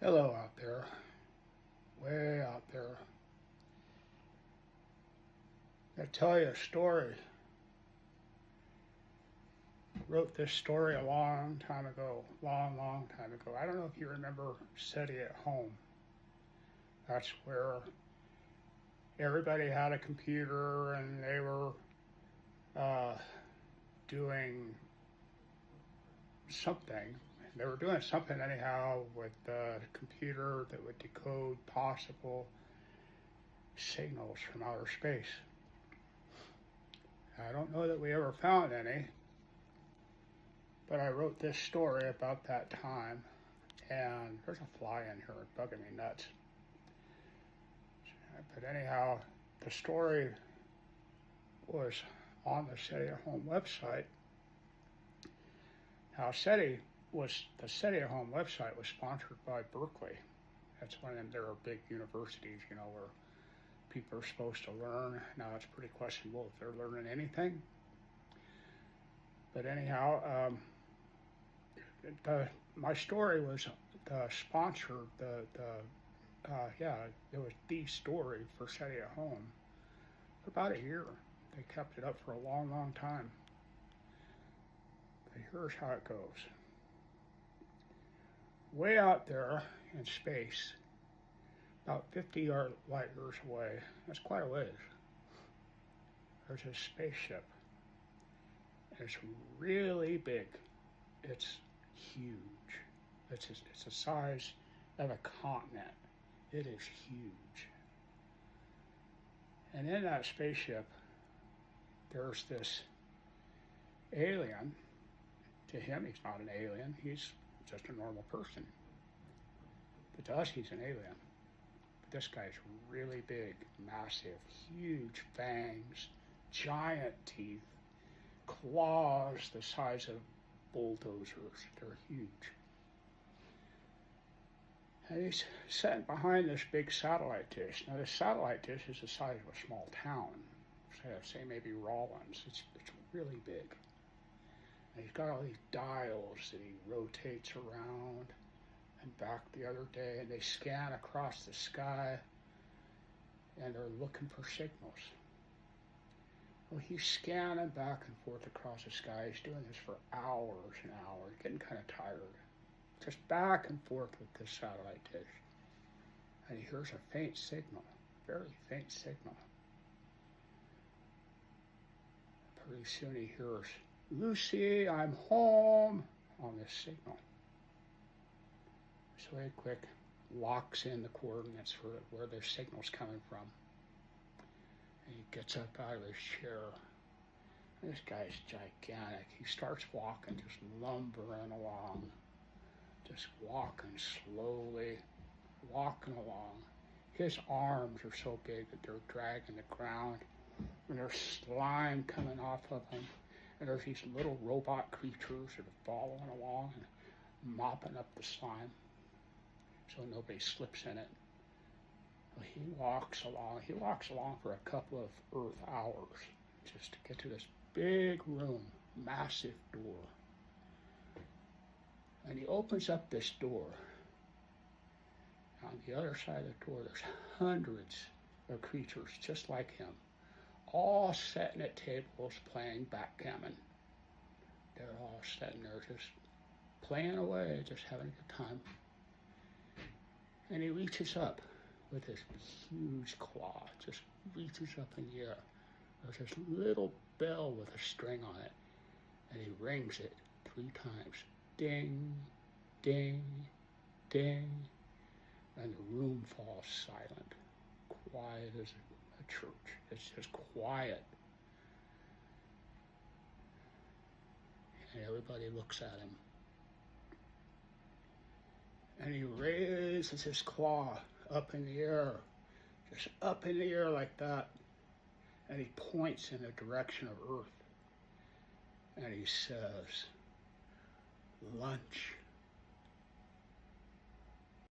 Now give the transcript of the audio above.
Hello out there, way out there. I'll tell you a story. Wrote this story a long time ago, long time ago. I don't know if you remember SETI at Home. That's where everybody had a computer and they were uh, doing something. They were doing something anyhow with the computer that would decode possible signals from outer space. I don't know that we ever found any, but I wrote this story about that time, and there's a fly in here bugging me nuts. But anyhow, the story was on the SETI at Home website. Now, the SETI at Home website was sponsored by Berkeley. That's one of them. There are big universities, where people are supposed to learn. Now, it's pretty questionable if they're learning anything. But anyhow, my story was sponsored. It was the story for SETI at Home for about a year. They kept it up for a long time. But here's how it goes. Way out there in space, about 50 light years away, that's quite a ways, there's a spaceship. It's really big. It's huge. It's the size of a continent. It is huge. And in that spaceship, there's this alien. To him, he's not an alien. He's just a normal person. But to us, he's an alien. But this guy's really big, massive, huge fangs, giant teeth, claws the size of bulldozers. They're huge. And he's sitting behind this big satellite dish. Now, this satellite dish is the size of a small town. Say maybe Rawlins. It's really big. And he's got all these dials that he rotates around and back the other day, and they scan across the sky, and they're looking for signals. Well, he's scanning back and forth across the sky. He's doing this for hours and hours, getting kind of tired. Just back and forth with this satellite dish. And he hears a faint signal, very faint signal. Pretty soon he hears, "Lucy, I'm home," on this signal. So he quick locks in the coordinates for where the signal's coming from. And he gets up out of his chair. And this guy's gigantic. He starts walking, just lumbering along. Just walking slowly, walking along. His arms are so big that they're dragging the ground. And there's slime coming off of him. And there's these little robot creatures that are following along and mopping up the slime so nobody slips in it. Well, he walks along for a couple of Earth hours just to get to this big room, massive door. And he opens up this door. On the other side of the door, there's hundreds of creatures just like him, all sitting at tables playing backgammon. They're all sitting there just playing away, just having a good time. And he reaches up with his huge claw, just reaches up in the air. There's this little bell with a string on it, and he rings it 3 times. Ding, ding, ding, and the room falls silent, quiet as a church. It's just quiet. And everybody looks at him. And he raises his claw up in the air, just up in the air like that. And he points in the direction of Earth. And he says, "Lunch."